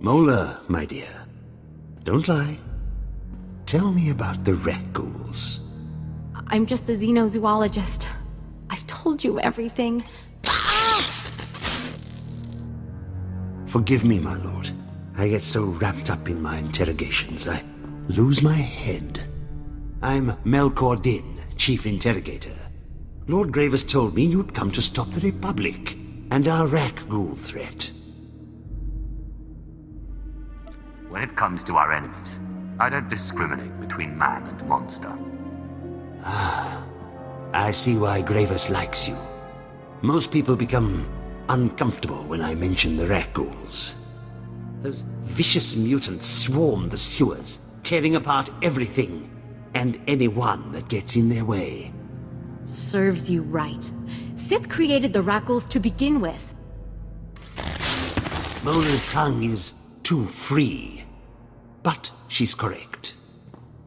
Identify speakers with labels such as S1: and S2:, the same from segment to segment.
S1: Mola, my dear. Don't lie. Tell me about the rat ghouls.
S2: I'm just a xenozoologist. I've told you everything.
S1: Forgive me, my lord. I get so wrapped up in my interrogations, I lose my head. I'm Melkor Din, Chief Interrogator. Lord Gravis told me you'd come to stop the Republic and our rat ghoul threat.
S3: When it comes to our enemies, I don't discriminate between man and monster.
S1: I see why Gravis likes you. Most people become uncomfortable when I mention the rat ghouls. Those vicious mutants swarm the sewers, tearing apart everything and anyone that gets in their way.
S2: Serves you right. Sith created the Rackles to begin with.
S1: Mola's tongue is too free. But she's correct.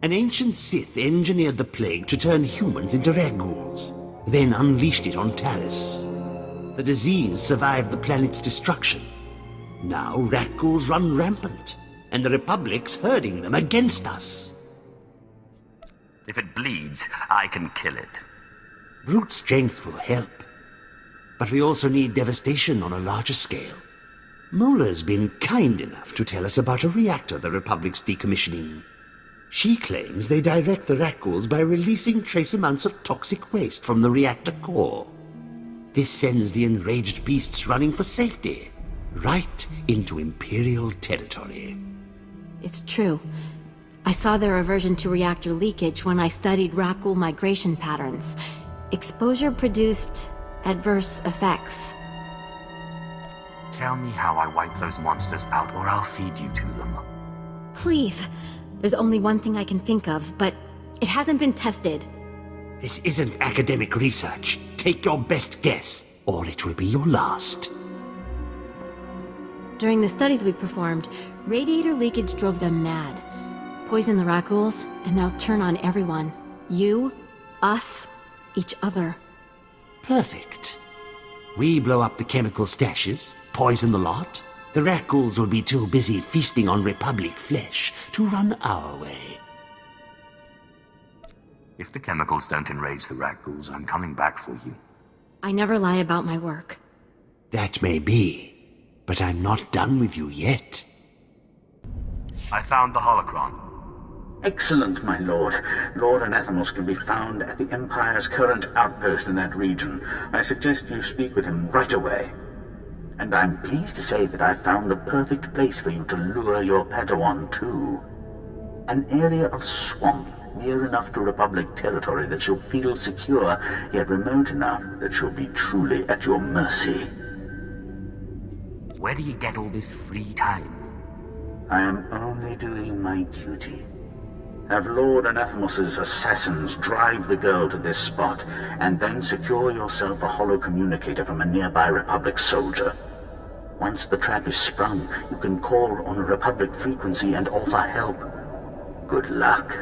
S1: An ancient Sith engineered the plague to turn humans into rat ghouls, then unleashed it on Taris. The disease survived the planet's destruction. Now rat ghouls run rampant, and the Republic's herding them against us.
S3: If it bleeds, I can kill it.
S1: Brute strength will help. But we also need devastation on a larger scale. Mola's been kind enough to tell us about a reactor the Republic's decommissioning. She claims they direct the rat ghouls by releasing trace amounts of toxic waste from the reactor core. This sends the enraged beasts running for safety, right into Imperial territory.
S2: It's true. I saw their aversion to reactor leakage when I studied rat ghoul migration patterns. Exposure produced adverse effects.
S3: Tell me how I wipe those monsters out, or I'll feed you to them.
S2: Please. There's only one thing I can think of, but it hasn't been tested.
S1: This isn't academic research. Take your best guess, or it will be your last.
S2: During the studies we performed, radiator leakage drove them mad. Poison the rat ghouls, and they'll turn on everyone. You, us, each other.
S1: Perfect. We blow up the chemical stashes, poison the lot. The rat ghouls will be too busy feasting on Republic flesh to run our way.
S3: If the chemicals don't enrage the rat ghouls, I'm coming back for you.
S2: I never lie about my work.
S1: That may be, but I'm not done with you yet.
S3: I found the holocron.
S4: Excellent, my lord. Lord Anathemos can be found at the Empire's current outpost in that region. I suggest you speak with him right away. And I'm pleased to say that I found the perfect place for you to lure your Padawan to. An area of swamp, near enough to Republic territory that she'll feel secure, yet remote enough that she'll be truly at your mercy.
S3: Where do you get all this free time?
S4: I am only doing my duty. Have Lord Anathemos' assassins drive the girl to this spot, and then secure yourself a holo communicator from a nearby Republic soldier. Once the trap is sprung, you can call on a Republic frequency and offer help. Good luck.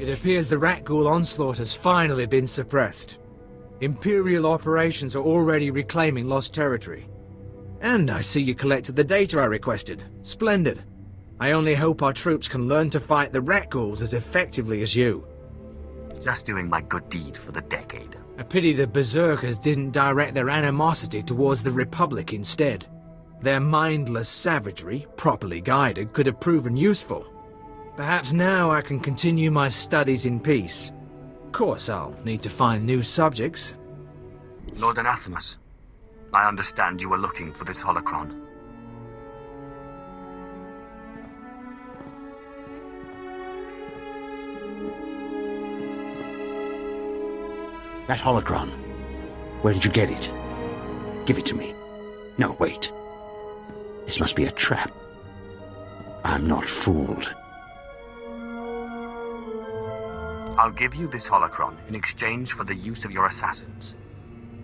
S5: It appears the rat ghoul onslaught has finally been suppressed. Imperial operations are already reclaiming lost territory. And I see you collected the data I requested. Splendid. I only hope our troops can learn to fight the rat ghouls as effectively as you.
S3: Just doing my good deed for the decade.
S5: A pity the Berserkers didn't direct their animosity towards the Republic instead. Their mindless savagery, properly guided, could have proven useful. Perhaps now I can continue my studies in peace. Of course, I'll need to find new subjects.
S3: Lord Anathemos, I understand you were looking for this holocron.
S1: That holocron. Where did you get it? Give it to me. No, wait. This must be a trap. I'm not fooled.
S3: I'll give you this holocron in exchange for the use of your assassins.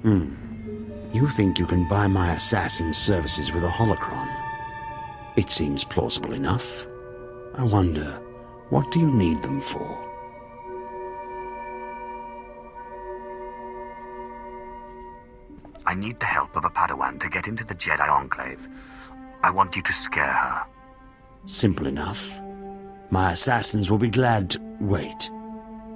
S1: You think you can buy my assassin's services with a holocron? It seems plausible enough. I wonder, what do you need them for?
S3: I need the help of a Padawan to get into the Jedi Enclave. I want you to scare her.
S1: Simple enough. My assassins will be glad to... Wait.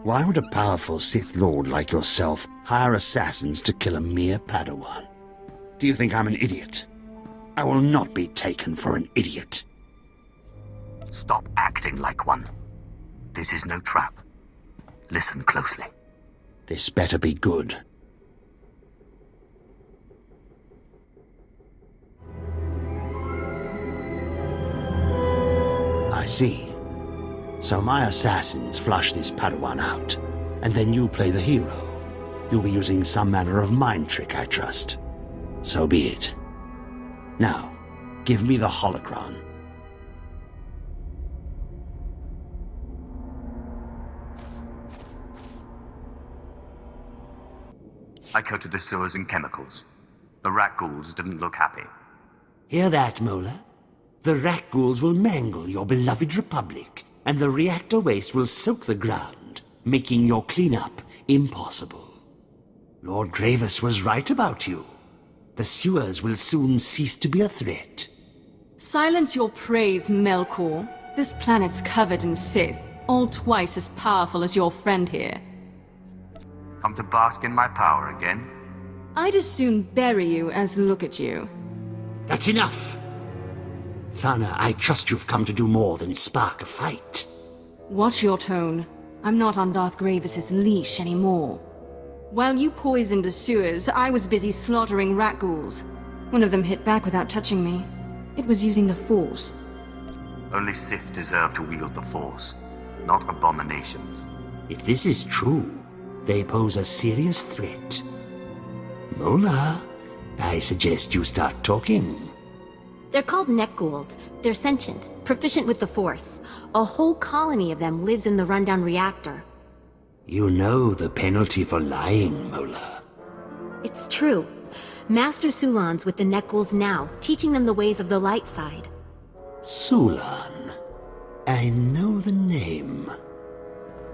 S1: Why would a powerful Sith Lord like yourself hire assassins to kill a mere Padawan? Do you think I'm an idiot? I will not be taken for an idiot.
S3: Stop acting like one. This is no trap. Listen closely.
S1: This better be good. I see. So my assassins flush this Padawan out, and then you play the hero. You'll be using some manner of mind trick, I trust. So be it. Now, give me the holocron.
S3: I coated the sewers in chemicals. The rat ghouls didn't look happy.
S1: Hear that, Mola? The rat ghouls will mangle your beloved Republic, and the reactor waste will soak the ground, making your cleanup impossible. Lord Gravis was right about you. The sewers will soon cease to be a threat.
S6: Silence your praise, Melkor. This planet's covered in Sith, all twice as powerful as your friend here.
S3: Come to bask in my power again?
S6: I'd as soon bury you as look at you.
S1: That's enough! Thana, I trust you've come to do more than spark a fight.
S6: Watch your tone. I'm not on Darth Gravis's leash anymore. While you poisoned the sewers, I was busy slaughtering rat ghouls. One of them hit back without touching me. It was using the Force.
S3: Only Sith deserve to wield the Force, not abominations.
S1: If this is true, they pose a serious threat. Mola, I suggest you start talking.
S2: They're called neck ghouls. They're sentient, proficient with the Force. A whole colony of them lives in the rundown reactor.
S1: You know the penalty for lying, Mola.
S2: It's true. Master Sulan's with the neck ghouls now, teaching them the ways of the light side.
S1: Sulan. I know the name.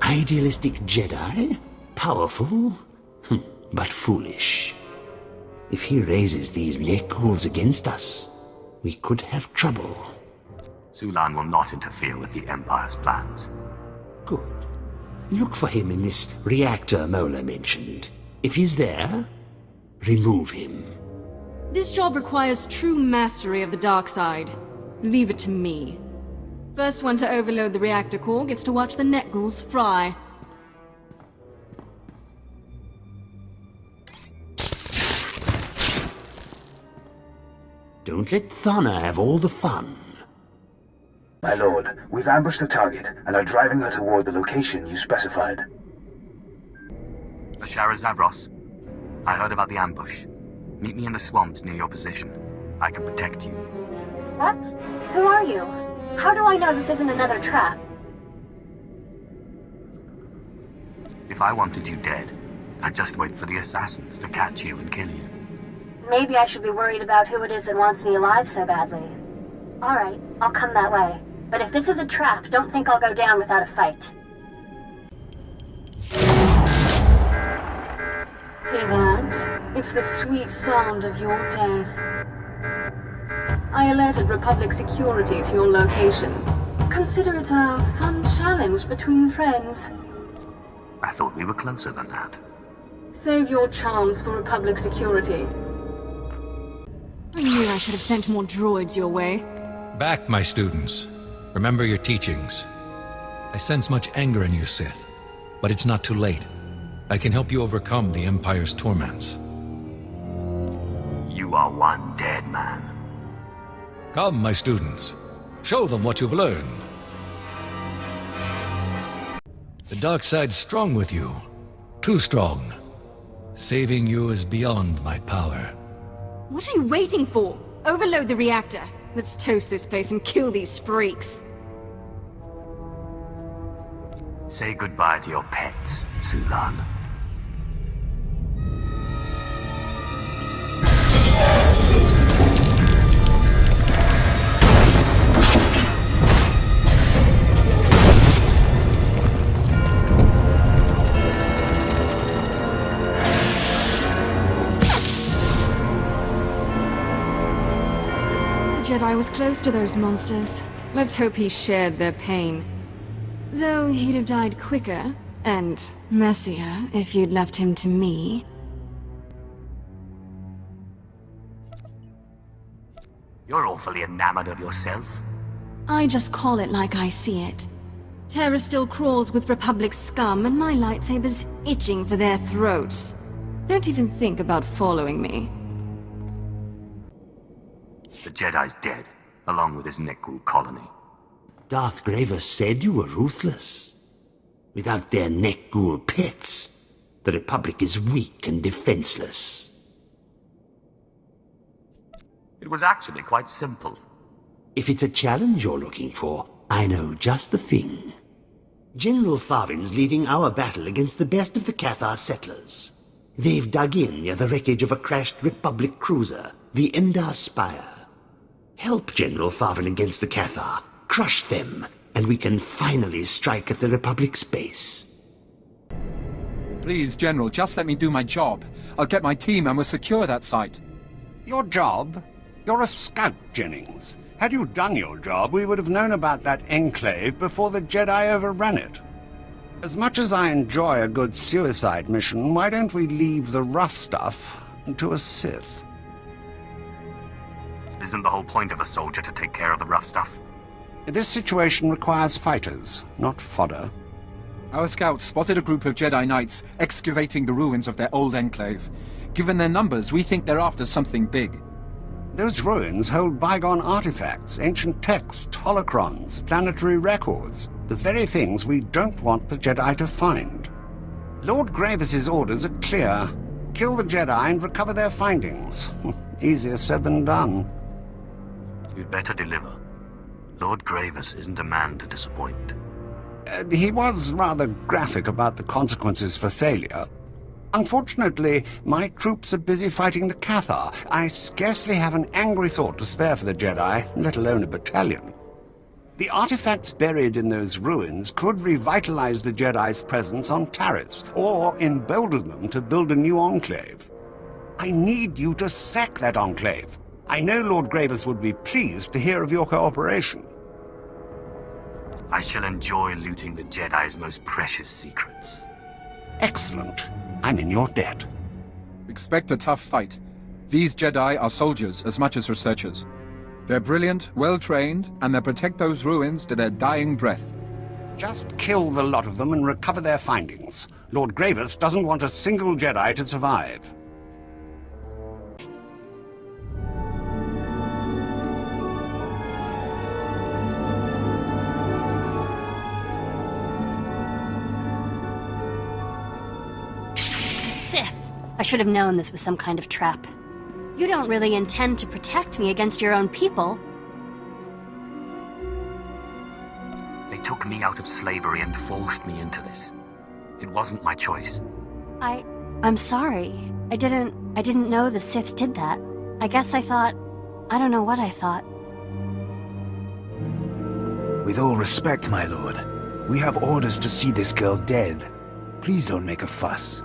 S1: Idealistic Jedi? Powerful, but foolish. If he raises these neck ghouls against us, we could have trouble.
S3: Sulan will not interfere with the Empire's plans.
S1: Good. Look for him in this reactor Mola mentioned. If he's there, remove him.
S6: This job requires true mastery of the dark side. Leave it to me. First one to overload the reactor core gets to watch the neck ghouls fry.
S1: Don't let Thana have all the fun.
S7: My lord, we've ambushed the target and are driving her toward the location you specified.
S3: Ashara Zavros. I heard about the ambush. Meet me in the swamps near your position. I can protect you.
S8: What? Who are you? How do I know this isn't another trap?
S3: If I wanted you dead, I'd just wait for the assassins to catch you and kill you.
S8: Maybe I should be worried about who it is that wants me alive so badly. Alright, I'll come that way. But if this is a trap, don't think I'll go down without a fight.
S6: Hear that? It's the sweet sound of your death. I alerted Republic security to your location. Consider it a fun challenge between friends.
S3: I thought we were closer than that.
S6: Save your charms for Republic security. I knew I should have sent more droids your way.
S9: Back, my students. Remember your teachings. I sense much anger in you, Sith. But it's not too late. I can help you overcome the Empire's torments.
S3: You are one dead man.
S9: Come, my students. Show them what you've learned. The dark side's strong with you. Too strong. Saving you is beyond my power.
S6: What are you waiting for? Overload the reactor. Let's toast this place and kill these freaks.
S3: Say goodbye to your pets, Sulan.
S6: The Jedi was close to those monsters. Let's hope he shared their pain. Though he'd have died quicker, and messier, if you'd left him to me.
S3: You're awfully enamored of yourself.
S6: I just call it like I see it. Terror still crawls with Republic scum, and my lightsaber's itching for their throats. Don't even think about following me.
S3: The Jedi's dead, along with his Nekgul colony.
S1: Darth Gravis said you were ruthless. Without their Nekgul pets, the Republic is weak and defenseless.
S3: It was actually quite simple.
S1: If it's a challenge you're looking for, I know just the thing. General Farvin's leading our battle against the best of the Cathar settlers. They've dug in near the wreckage of a crashed Republic cruiser, the Endar Spire. Help General Farvin against the Cathar, crush them, and we can finally strike at the Republic's base.
S10: Please, General, just let me do my job. I'll get my team and we'll secure that site.
S11: Your job? You're a scout, Jennings. Had you done your job, we would have known about that enclave before the Jedi overran it. As much as I enjoy a good suicide mission, why don't we leave the rough stuff to a Sith?
S3: Isn't the whole point of a soldier to take care of the rough stuff?
S11: This situation requires fighters, not fodder.
S10: Our scouts spotted a group of Jedi Knights excavating the ruins of their old enclave. Given their numbers, we think they're after something big.
S11: Those ruins hold bygone artifacts, ancient texts, holocrons, planetary records. The very things we don't want the Jedi to find. Lord Gravis's orders are clear. Kill the Jedi and recover their findings. Easier said than done.
S3: You'd better deliver. Lord Gravis isn't a man to disappoint.
S11: He was rather graphic about the consequences for failure. Unfortunately, my troops are busy fighting the Cathar. I scarcely have an angry thought to spare for the Jedi, let alone a battalion. The artifacts buried in those ruins could revitalize the Jedi's presence on Taris, or embolden them to build a new enclave. I need you to sack that enclave. I know Lord Gravis would be pleased to hear of your cooperation.
S3: I shall enjoy looting the Jedi's most precious secrets.
S11: Excellent. I'm in your debt.
S10: Expect a tough fight. These Jedi are soldiers as much as researchers. They're brilliant, well-trained, and they'll protect those ruins to their dying breath.
S11: Just kill the lot of them and recover their findings. Lord Gravis doesn't want a single Jedi to survive.
S8: Sith! I should have known this was some kind of trap. You don't really intend to protect me against your own people.
S3: They took me out of slavery and forced me into this. It wasn't my choice.
S8: I'm sorry. I didn't know the Sith did that. I guess I thought... I don't know what I thought.
S7: With all respect, my lord, we have orders to see this girl dead. Please don't make a fuss.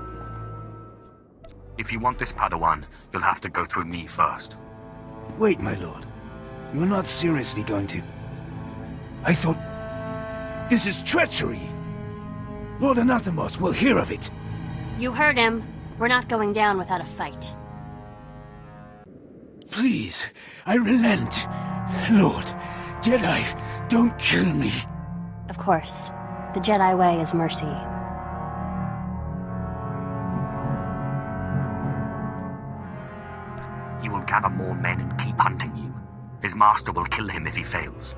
S3: If you want this Padawan, you'll have to go through me first.
S7: Wait, my lord. You're not seriously going to... I thought... This is treachery! Lord Anathemos will hear of it!
S8: You heard him. We're not going down without a fight.
S7: Please, I relent. Lord, Jedi, don't kill me.
S8: Of course. The Jedi way is mercy.
S3: He will gather more men and keep hunting you. His master will kill him if he fails.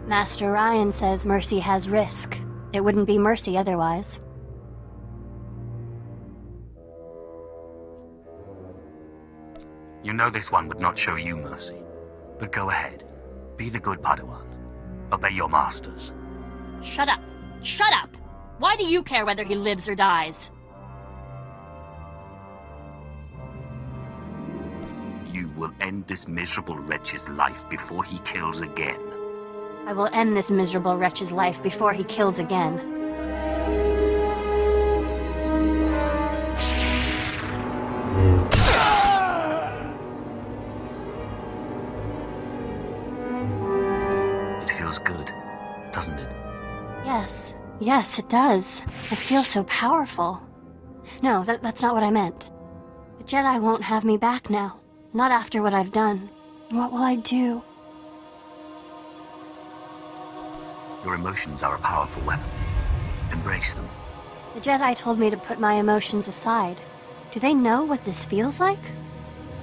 S8: Master Ryan says mercy has risk. It wouldn't be mercy otherwise.
S3: You know this one would not show you mercy. But go ahead. Be the good Padawan. Obey your masters.
S8: Shut up! Shut up! Why do you care whether he lives or dies?
S3: You will end this miserable wretch's life before he kills again.
S8: I will end this miserable wretch's life before he kills again.
S3: feels good, doesn't it?
S8: Yes. Yes, it does. It feels so powerful. No, that's not what I meant. The Jedi won't have me back now. Not after what I've done. What will I do?
S3: Your emotions are a powerful weapon. Embrace them.
S8: The Jedi told me to put my emotions aside. Do they know what this feels like?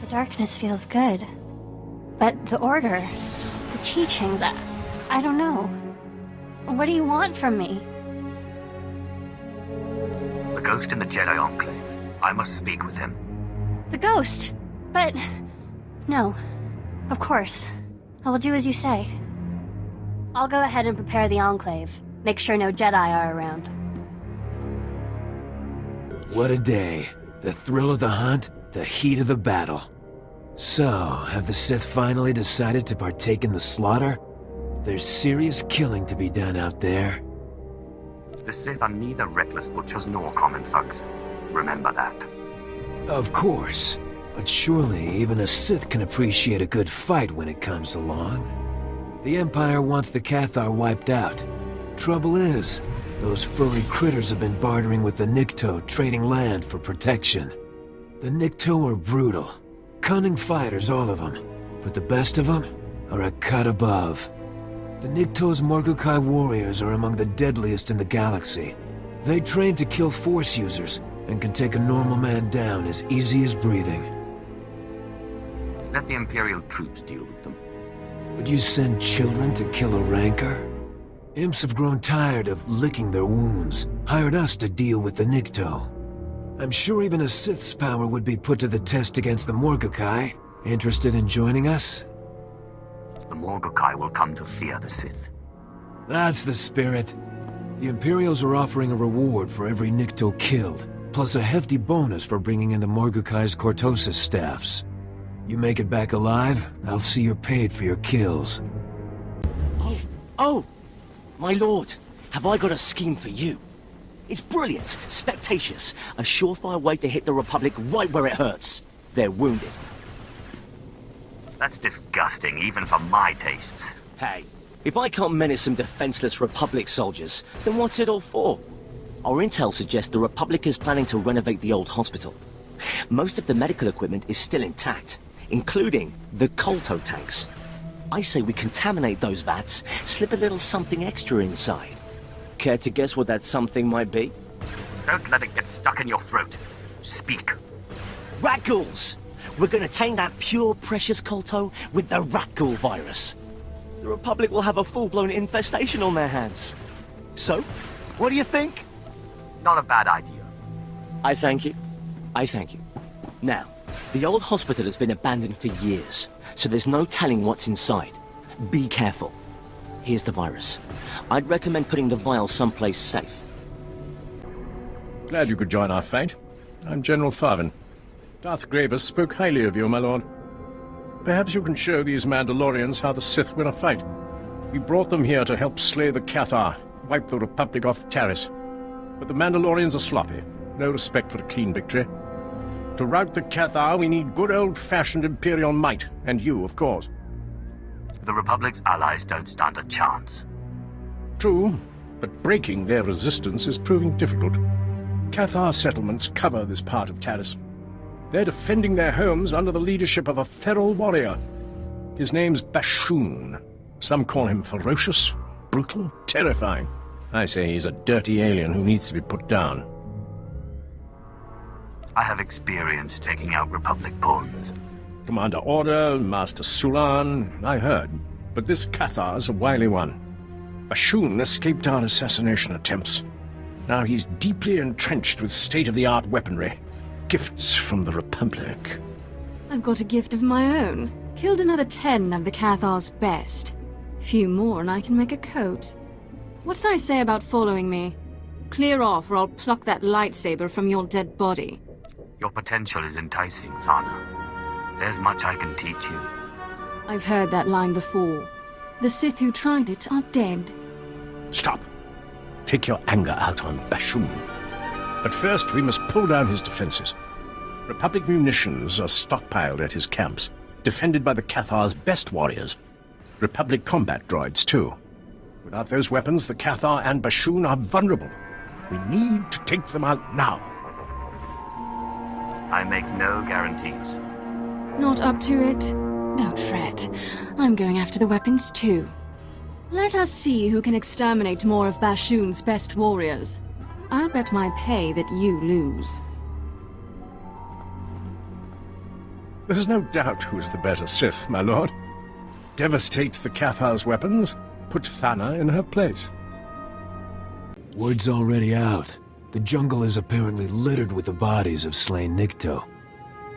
S8: The darkness feels good. But the Order, the teachings, I don't know. What do you want from me?
S3: The ghost in the Jedi Enclave. I must speak with him.
S8: The ghost? But... No. Of course. I will do as you say. I'll go ahead and prepare the Enclave. Make sure no Jedi are around.
S12: What a day. The thrill of the hunt, the heat of the battle. So, have the Sith finally decided to partake in the slaughter? There's serious killing to be done out there.
S3: The Sith are neither reckless butchers nor common thugs. Remember that.
S12: Of course. But surely even a Sith can appreciate a good fight when it comes along. The Empire wants the Cathar wiped out. Trouble is, those furry critters have been bartering with the Nikto, trading land for protection. The Nikto are brutal. Cunning fighters, all of them. But the best of them are a cut above. The Nikto's Morgukai warriors are among the deadliest in the galaxy. They train to kill Force users, and can take a normal man down as easy as breathing.
S3: Let the Imperial troops deal with them.
S12: Would you send children to kill a rancor? Imps have grown tired of licking their wounds, hired us to deal with the Nikto. I'm sure even a Sith's power would be put to the test against the Morgukai. Interested in joining us?
S3: The Morgukai will come to fear the Sith.
S12: That's the spirit. The Imperials are offering a reward for every Nikto killed, plus a hefty bonus for bringing in the Morgukai's Cortosis staffs. You make it back alive, I'll see you're paid for your kills.
S13: Oh! My lord, have I got a scheme for you? It's brilliant, spectaceous, a surefire way to hit the Republic right where it hurts. They're wounded.
S3: That's disgusting, even for my tastes.
S13: Hey, if I can't menace some defenseless Republic soldiers, then what's it all for? Our intel suggests the Republic is planning to renovate the old hospital. Most of the medical equipment is still intact, including the Kolto tanks. I say we contaminate those vats, slip a little something extra inside. Care to guess what that something might be?
S3: Don't let it get stuck in your throat. Speak.
S13: Rat ghouls! We're gonna taint that pure, precious Kolto with the rat ghoul virus. The Republic will have a full-blown infestation on their hands. So, what do you think?
S3: Not a bad idea.
S13: I thank you. I thank you. Now, the old hospital has been abandoned for years, so there's no telling what's inside. Be careful. Here's the virus. I'd recommend putting the vial someplace safe.
S14: Glad you could join our fight. I'm General Farvin. Darth Gravis spoke highly of you, my lord. Perhaps you can show these Mandalorians how the Sith win a fight. We brought them here to help slay the Cathar, wipe the Republic off the Terrace. But the Mandalorians are sloppy. No respect for a clean victory. To rout the Cathar, we need good old-fashioned Imperial might, and you, of course.
S3: The Republic's allies don't stand a chance.
S14: True, but breaking their resistance is proving difficult. Cathar settlements cover this part of Taris. They're defending their homes under the leadership of a feral warrior. His name's Bashoon. Some call him ferocious, brutal, terrifying. I say he's a dirty alien who needs to be put down.
S3: I have experience taking out Republic pawns.
S14: Commander Order, Master Sulan, I heard. But this Cathar's a wily one. Bashoon escaped our assassination attempts. Now he's deeply entrenched with state-of-the-art weaponry. Gifts from the Republic.
S6: I've got a gift of my own. Killed another 10 of the Cathar's best. Few more and I can make a coat. What did I say about following me? Clear off or I'll pluck that lightsaber from your dead body.
S3: Your potential is enticing, Thana. There's much I can teach you.
S6: I've heard that line before. The Sith who tried it are dead.
S14: Stop! Take your anger out on Bashoon. But first, we must pull down his defenses. Republic munitions are stockpiled at his camps, defended by the Cathar's best warriors. Republic combat droids, too. Without those weapons, the Cathar and Bashoon are vulnerable. We need to take them out now.
S3: I make no guarantees.
S6: Not up to it? Don't fret. I'm going after the weapons too. Let us see who can exterminate more of Bashoon's best warriors. I'll bet my pay that you lose.
S14: There's no doubt who's the better Sith, my lord. Devastate the Cathar's weapons, put Thana in her place.
S12: Word's already out. The jungle is apparently littered with the bodies of slain Nikto.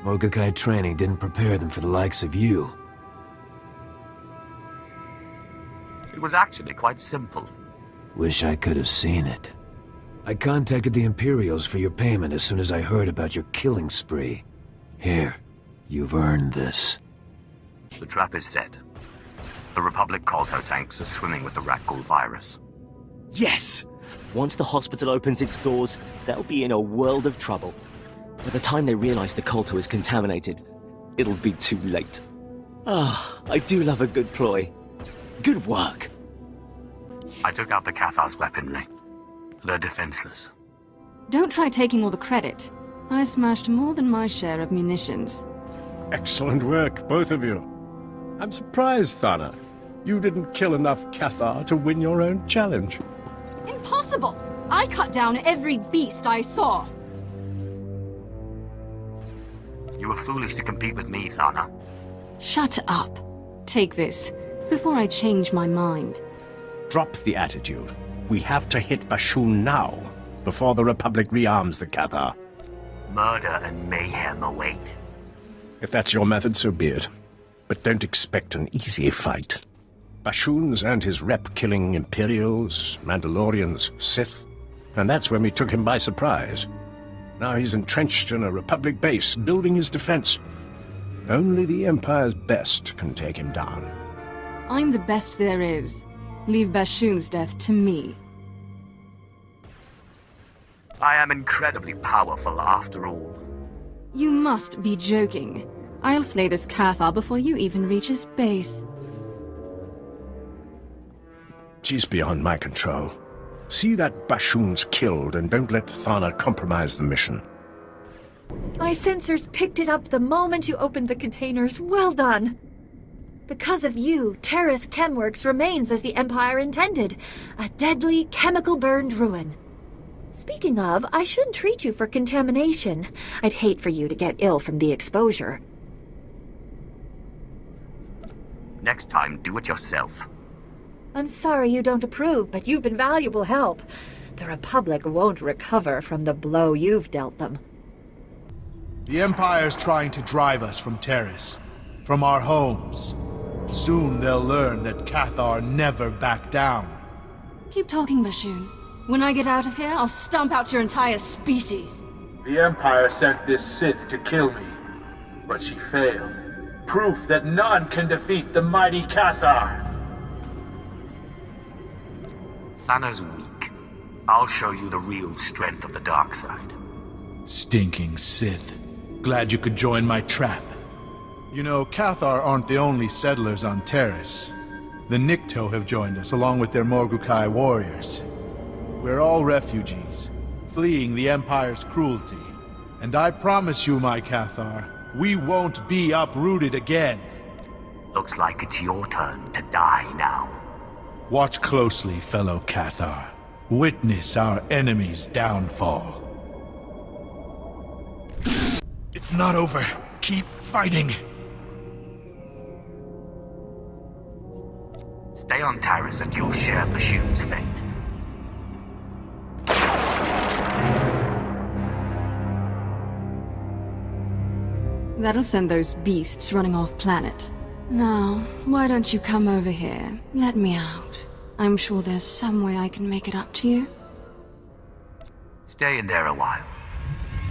S12: Mogokai training didn't prepare them for the likes of you.
S3: It was actually quite simple.
S12: Wish I could have seen it. I contacted the Imperials for your payment as soon as I heard about your killing spree. Here, you've earned this.
S3: The trap is set. The Republic Kolto tanks are swimming with the Rakghoul virus.
S13: Yes! Once the hospital opens its doors, they'll be in a world of trouble. By the time they realize the Kolto is contaminated, it'll be too late. Ah, I do love a good ploy. Good work.
S3: I took out the Cathar's weaponry. They're defenseless.
S6: Don't try taking all the credit. I smashed more than my share of munitions.
S14: Excellent work, both of you. I'm surprised, Thana. You didn't kill enough Cathar to win your own challenge.
S6: Impossible! I cut down every beast I saw!
S3: You were foolish to compete with me, Thana.
S6: Shut up. Take this, before I change my mind.
S14: Drop the attitude. We have to hit Bashoon now, before the Republic rearms the Cathar.
S3: Murder and mayhem await.
S14: If that's your method, so be it. But don't expect an easy fight. Bashoon's and his rep killing Imperials, Mandalorians, Sith, and that's when we took him by surprise. Now he's entrenched in a Republic base, building his defense. Only the Empire's best can take him down.
S6: I'm the best there is. Leave Bashoon's death to me.
S3: I am incredibly powerful after all.
S6: You must be joking. I'll slay this Cathar before you even reach his base.
S14: She's beyond my control. See that Bashoon's killed and don't let Thana compromise the mission.
S15: My sensors picked it up the moment you opened the containers. Well done! Because of you, Terrace Chemworks remains as the Empire intended. A deadly, chemical-burned ruin. Speaking of, I should treat you for contamination. I'd hate for you to get ill from the exposure.
S3: Next time, do it yourself.
S15: I'm sorry you don't approve, but you've been valuable help. The Republic won't recover from the blow you've dealt them.
S16: The Empire's trying to drive us from Terrace, from our homes. Soon they'll learn that Cathar never back down.
S6: Keep talking, Bashoon. When I get out of here, I'll stomp out your entire species.
S16: The Empire sent this Sith to kill me, but she failed. Proof that none can defeat the mighty Cathar.
S3: Thana's weak. I'll show you the real strength of the dark side.
S16: Stinking Sith. Glad you could join my trap. You know, Cathar aren't the only settlers on Terrace. The Nikto have joined us along with their Morgukai warriors. We're all refugees, fleeing the Empire's cruelty. And I promise you, my Cathar, we won't be uprooted again.
S3: Looks like it's your turn to die now.
S16: Watch closely, fellow Cathar. Witness our enemy's downfall. It's not over. Keep fighting.
S3: Stay on Terrace and you'll share Bashoon's fate.
S6: That'll send those beasts running off planet. Now, why don't you come over here? Let me out. I'm sure there's some way I can make it up to you.
S3: Stay in there a while.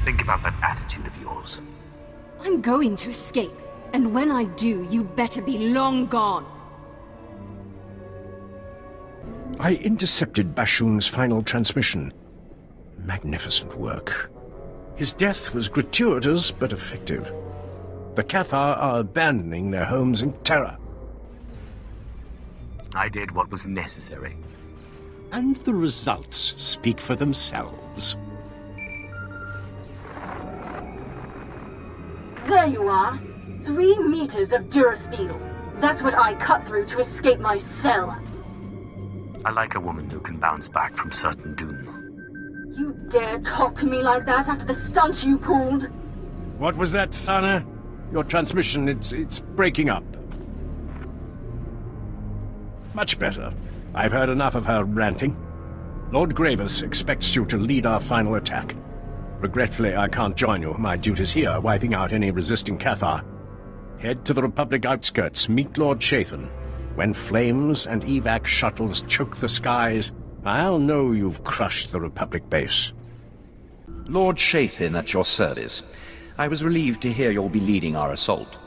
S3: Think about that attitude of yours.
S6: I'm going to escape, and when I do, you'd better be long gone.
S14: I intercepted Bashoon's final transmission. Magnificent work. His death was gratuitous but effective. The Cathar are abandoning their homes in terror.
S3: I did what was necessary.
S17: And the results speak for themselves.
S18: There you are. 3 meters of durasteel. That's what I cut through to escape my cell.
S3: I like a woman who can bounce back from certain doom.
S18: You dare talk to me like that after the stunt you pulled?
S14: What was that, Thana? Your transmission, it's breaking up. Much better. I've heard enough of her ranting. Lord Gravis expects you to lead our final attack. Regretfully, I can't join you. My duty's here, wiping out any resisting Cathar. Head to the Republic outskirts, meet Lord Chathan. When flames and evac shuttles choke the skies, I'll know you've crushed the Republic base.
S19: Lord Chathan at your service. I was relieved to hear you'll be leading our assault.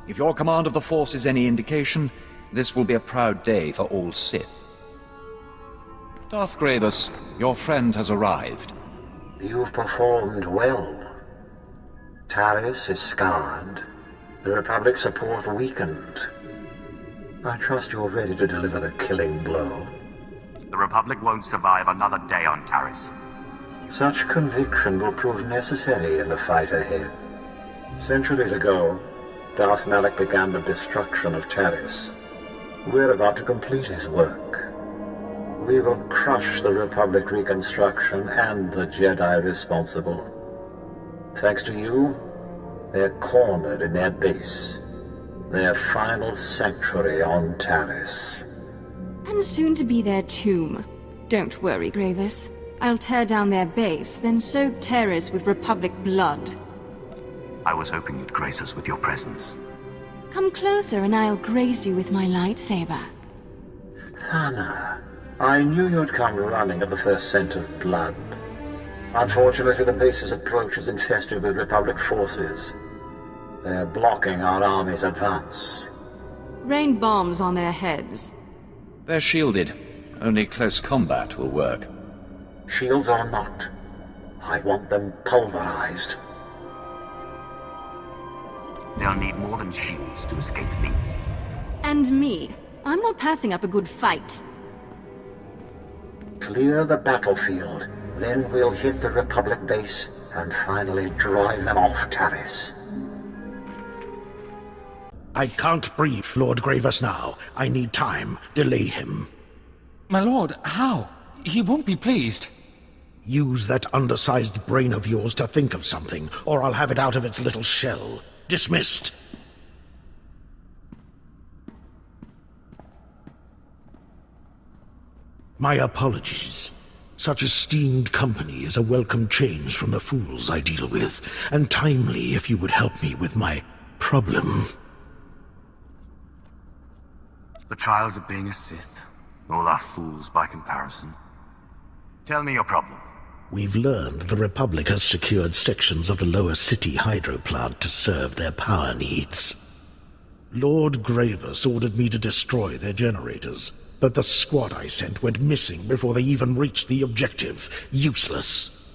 S19: If your command of the Force is any indication, this will be a proud day for all Sith. Darth Gravis, your friend has arrived.
S4: You've performed well. Taris is scarred. The Republic support weakened. I trust you're ready to deliver the killing blow.
S3: The Republic won't survive another day on Taris.
S4: Such conviction will prove necessary in the fight ahead. Centuries ago, Darth Malak began the destruction of Taris. We're about to complete his work. We will crush the Republic reconstruction and the Jedi responsible. Thanks to you, they're cornered in their base. Their final sanctuary on Taris.
S6: And soon to be their tomb. Don't worry, Gravis. I'll tear down their base, then soak Taris with Republic blood.
S3: I was hoping you'd grace us with your presence.
S6: Come closer and I'll grace you with my lightsaber.
S4: Thana, I knew you'd come running at the first scent of blood. Unfortunately, the base's approach is infested with Republic forces. They're blocking our army's advance.
S6: Rain bombs on their heads.
S19: They're shielded. Only close combat will work.
S4: Shields or not, I want them pulverized.
S3: They'll need more than shields to escape me.
S6: And me. I'm not passing up a good fight.
S4: Clear the battlefield, then we'll hit the Republic base and finally drive them off Taris.
S20: I can't brief Lord Gravis now. I need time. Delay him.
S21: My lord, how? He won't be pleased.
S20: Use that undersized brain of yours to think of something, or I'll have it out of its little shell. Dismissed. My apologies. Such esteemed company is a welcome change from the fools I deal with, and timely if you would help me with my problem.
S3: The trials of being a Sith. All are fools by comparison. Tell me your problem.
S20: We've learned the Republic has secured sections of the lower city hydro plant to serve their power needs. Lord Gravis ordered me to destroy their generators, but the squad I sent went missing before they even reached the objective. Useless.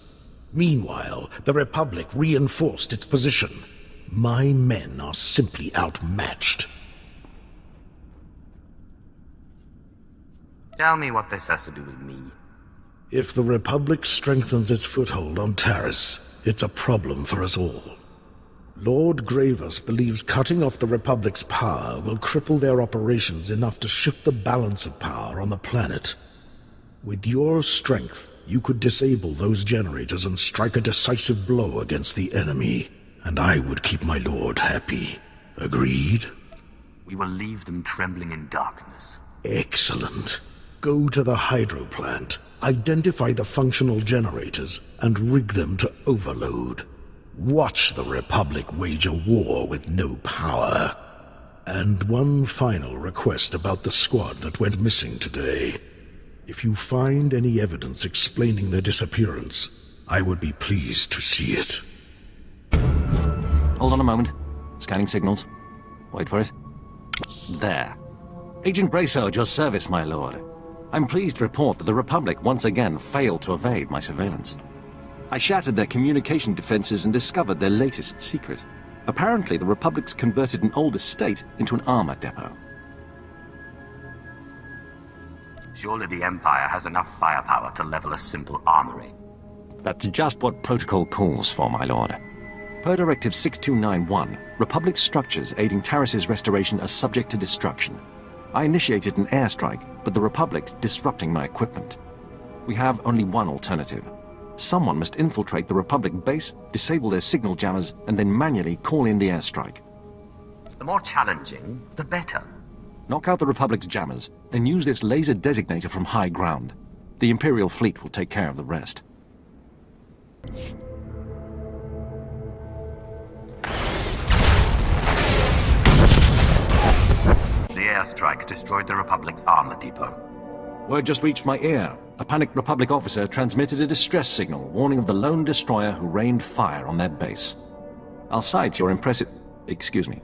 S20: Meanwhile, the Republic reinforced its position. My men are simply outmatched.
S3: Tell me what this has to do with me.
S20: If the Republic strengthens its foothold on Taris, it's a problem for us all. Lord Gravis believes cutting off the Republic's power will cripple their operations enough to shift the balance of power on the planet. With your strength, you could disable those generators and strike a decisive blow against the enemy, and I would keep my lord happy. Agreed?
S3: We will leave them trembling in darkness.
S20: Excellent. Go to the hydro plant, identify the functional generators, and rig them to overload. Watch the Republic wage a war with no power. And one final request about the squad that went missing today. If you find any evidence explaining their disappearance, I would be pleased to see it.
S22: Hold on a moment. Scanning signals. Wait for it. There. Agent Brasso at your service, my lord. I'm pleased to report that the Republic once again failed to evade my surveillance. I shattered their communication defenses and discovered their latest secret. Apparently, the Republic's converted an old estate into an armor depot.
S3: Surely the Empire has enough firepower to level a simple armory.
S22: That's just what protocol calls for, my lord. Per Directive 6291, Republic structures aiding Taris's restoration are subject to destruction. I initiated an airstrike, but the Republic's disrupting my equipment. We have only one alternative. Someone must infiltrate the Republic base, disable their signal jammers, and then manually call in the airstrike.
S3: The more challenging, the better.
S22: Knock out the Republic's jammers, then use this laser designator from high ground. The Imperial fleet will take care of the rest.
S3: The airstrike destroyed the Republic's armor depot.
S22: Word just reached my ear. A panicked Republic officer transmitted a distress signal warning of the lone destroyer who rained fire on their base. I'll cite your impressive... Excuse me.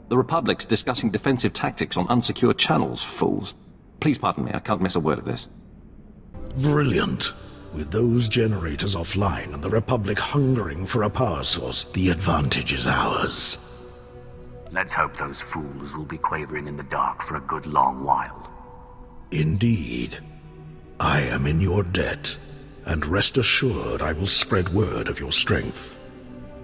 S22: The Republic's discussing defensive tactics on unsecured channels, fools. Please pardon me, I can't miss a word of this.
S20: Brilliant. With those generators offline and the Republic hungering for a power source, the advantage is ours.
S3: Let's hope those fools will be quavering in the dark for a good long while.
S20: Indeed. I am in your debt, and rest assured I will spread word of your strength.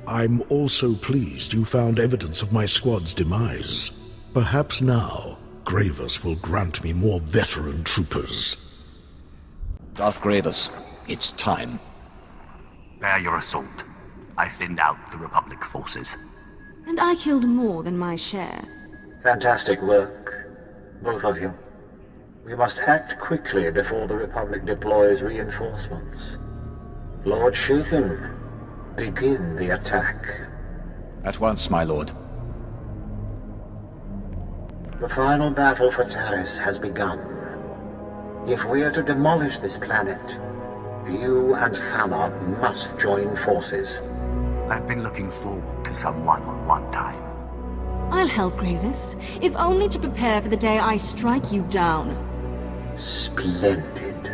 S20: I'm also pleased you found evidence of my squad's demise. Perhaps now, Gravis will grant me more veteran troopers.
S19: Darth Gravis, it's time.
S3: Bear your assault. I thinned out the Republic forces.
S6: And I killed more than my share.
S4: Fantastic work, both of you. We must act quickly before the Republic deploys reinforcements. Lord Shathin, begin the attack.
S19: At once, my lord.
S4: The final battle for Taris has begun. If we are to demolish this planet, you and Thana must join forces.
S3: I've been looking forward to some one-on-one time.
S6: I'll help, Gravis, if only to prepare for the day I strike you down.
S4: Splendid.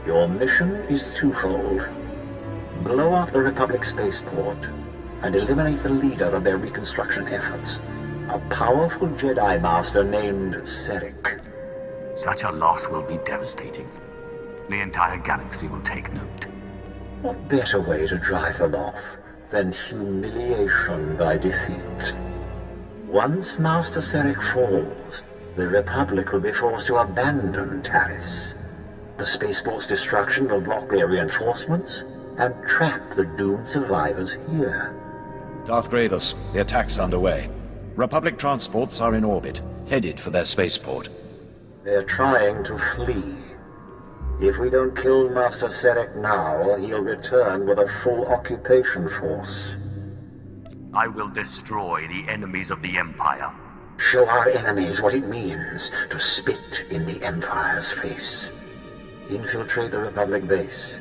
S4: Your mission is twofold. Blow up the Republic spaceport and eliminate the leader of their reconstruction efforts, a powerful Jedi Master named Serek.
S3: Such a loss will be devastating. The entire galaxy will take note.
S4: What better way to drive them off than humiliation by defeat? Once Master Serek falls, the Republic will be forced to abandon Taris. The spaceport's destruction will block their reinforcements and trap the doomed survivors here.
S19: Darth Gravis, the attack's underway. Republic transports are in orbit, headed for their spaceport.
S4: They're trying to flee. If we don't kill Master Serek now, he'll return with a full occupation force.
S3: I will destroy the enemies of the Empire.
S4: Show our enemies what it means to spit in the Empire's face. Infiltrate the Republic base.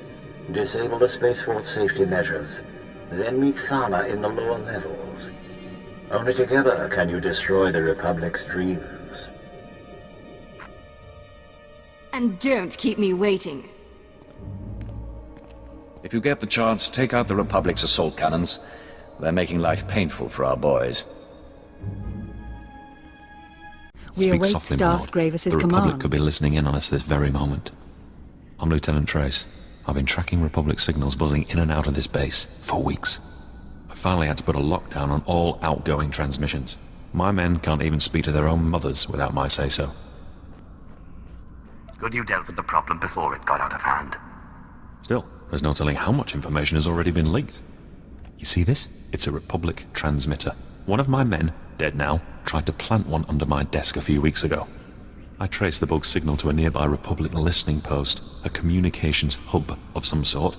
S4: Disable the spaceport safety measures. Then meet Thana in the lower levels. Only together can you destroy the Republic's dreams.
S6: And don't keep me waiting.
S19: If you get the chance, take out the Republic's assault cannons. They're making life painful for our boys.
S2: We
S9: Speak
S2: await
S9: softly, my
S2: Darth
S9: lord.
S2: Gravis's
S9: The Republic
S2: command.
S9: could be listening in on us this very moment. I'm Lieutenant Trace. I've been tracking Republic signals buzzing in and out of this base for weeks. I finally had to put a lockdown on all outgoing transmissions. My men can't even speak to their own mothers without my say-so.
S3: Good you dealt with the problem before it got out of hand.
S9: Still, there's no telling how much information has already been leaked. You see this? It's a Republic transmitter. One of my men, dead now, tried to plant one under my desk a few weeks ago. I traced the bug signal to a nearby Republic listening post, a communications hub of some sort.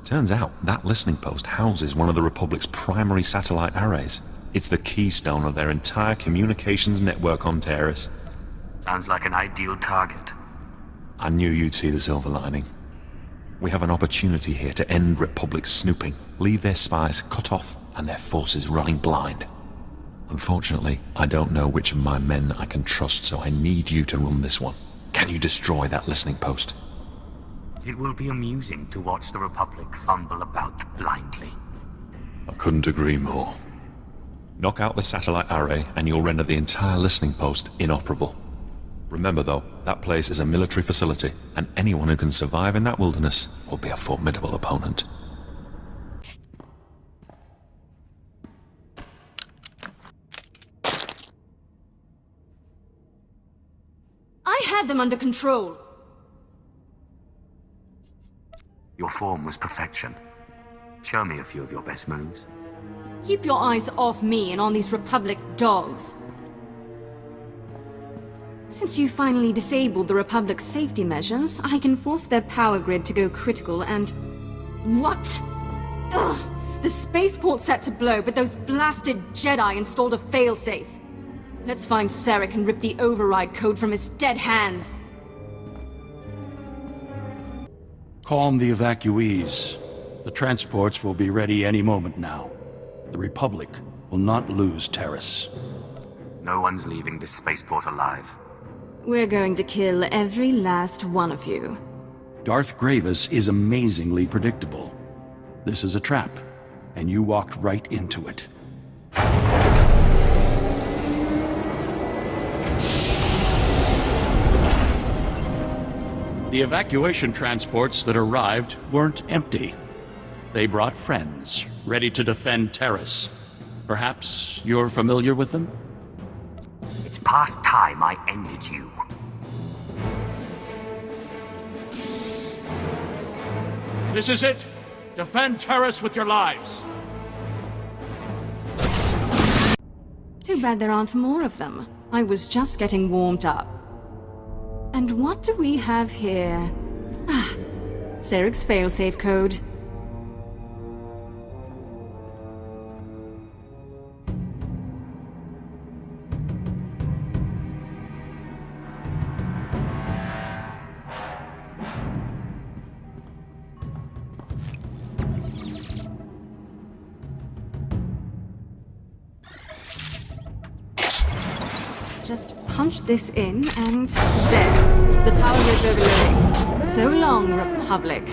S9: Turns out that listening post houses one of the Republic's primary satellite arrays. It's the keystone of their entire communications network on Taris.
S3: Sounds like an ideal target.
S9: I knew you'd see the silver lining. We have an opportunity here to end Republic snooping, leave their spies cut off and their forces running blind. Unfortunately, I don't know which of my men I can trust, so I need you to run this one. Can you destroy that listening post?
S3: It will be amusing to watch the Republic fumble about blindly.
S9: I couldn't agree more. Knock out the satellite array and you'll render the entire listening post inoperable. Remember though, that place is a military facility, and anyone who can survive in that wilderness will be a formidable opponent.
S6: I had them under control.
S3: Your form was perfection. Show me a few of your best moves.
S6: Keep your eyes off me and on these Republic dogs. Since you finally disabled the Republic's safety measures, I can force their power grid to go critical and... What? Ugh! The spaceport's set to blow, but those blasted Jedi installed a failsafe. Let's find Sarek and rip the override code from his dead hands.
S2: Calm the evacuees. The transports will be ready any moment now. The Republic will not lose Terrace.
S3: No one's leaving this spaceport alive.
S6: We're going to kill every last one of you.
S2: Darth Gravis is amazingly predictable. This is a trap, and you walked right into it. The evacuation transports that arrived weren't empty. They brought friends, ready to defend Terrace. Perhaps you're familiar with them?
S3: It's past time I ended you.
S2: This is it! Defend Terrace with your lives!
S6: Too bad there aren't more of them. I was just getting warmed up. And what do we have here? Ah, Sarek's failsafe code. Just punch this in, and there. The power grid's overloading. So long, Republic.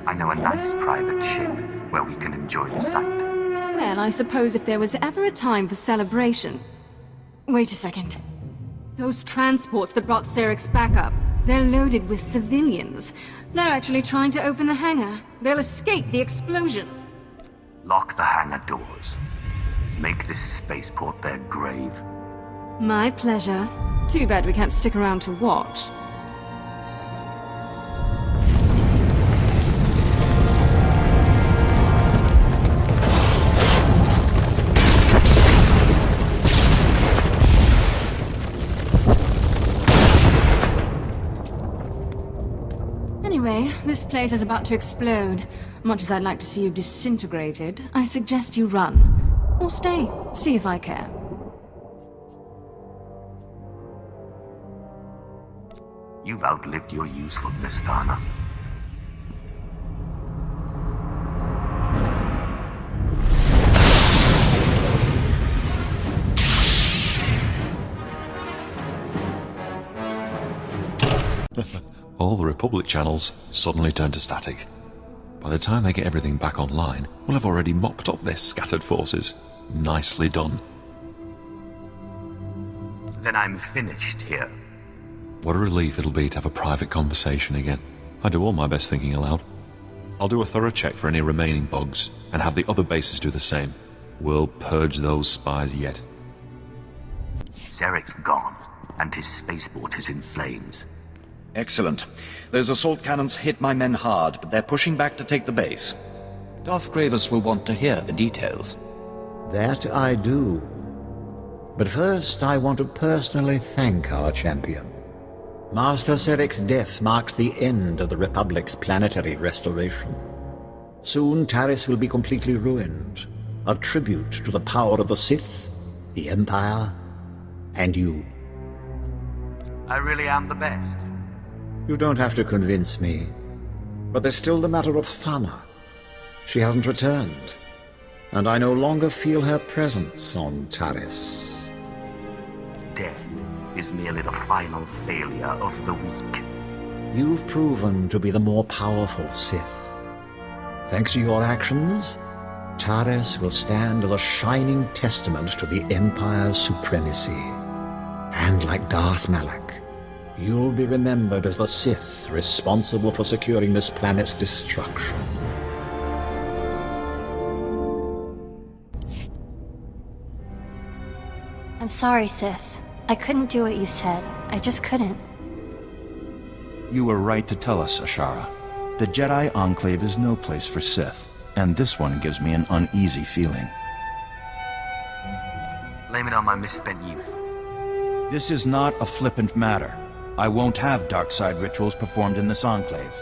S3: I know a nice private ship where we can enjoy the sight.
S6: Well, I suppose if there was ever a time for celebration... Wait a second. Those transports that brought Sarek's backup, they're loaded with civilians. They're actually trying to open the hangar. They'll escape the explosion.
S3: Lock the hangar doors. Make this spaceport their grave.
S6: My pleasure. Too bad we can't stick around to watch. Anyway, this place is about to explode. Much as I'd like to see you disintegrated, I suggest you run. Or stay, see if I care.
S3: You've outlived your usefulness, Dana.
S9: All the Republic channels suddenly turn to static. By the time they get everything back online, we'll have already mopped up their scattered forces. Nicely done.
S3: Then I'm finished here.
S9: What a relief it'll be to have a private conversation again. I do all my best thinking aloud. I'll do a thorough check for any remaining bugs, and have the other bases do the same. We'll purge those spies yet.
S3: Sarek's gone, and his spaceport is in flames.
S19: Excellent. Those assault cannons hit my men hard, but they're pushing back to take the base. Darth Gravis will want to hear the details.
S5: That I do. But first, I want to personally thank our champion. Master Sarek's death marks the end of the Republic's planetary restoration. Soon, Taris will be completely ruined. A tribute to the power of the Sith, the Empire, and you.
S3: I really am the best.
S5: You don't have to convince me. But there's still the matter of Thana. She hasn't returned, and I no longer feel her presence on Taris.
S3: Death is merely the final failure of the weak.
S5: You've proven to be the more powerful Sith. Thanks to your actions, Taris will stand as a shining testament to the Empire's supremacy. And like Darth Malak, you'll be remembered as the Sith responsible for securing this planet's destruction.
S8: I'm sorry, Sith. I couldn't do what you said. I just couldn't.
S1: You were right to tell us, Ashara. The Jedi Enclave is no place for Sith, and this one gives me an uneasy feeling.
S3: Blame it on my misspent youth.
S1: This is not a flippant matter. I won't have dark side rituals performed in this Enclave.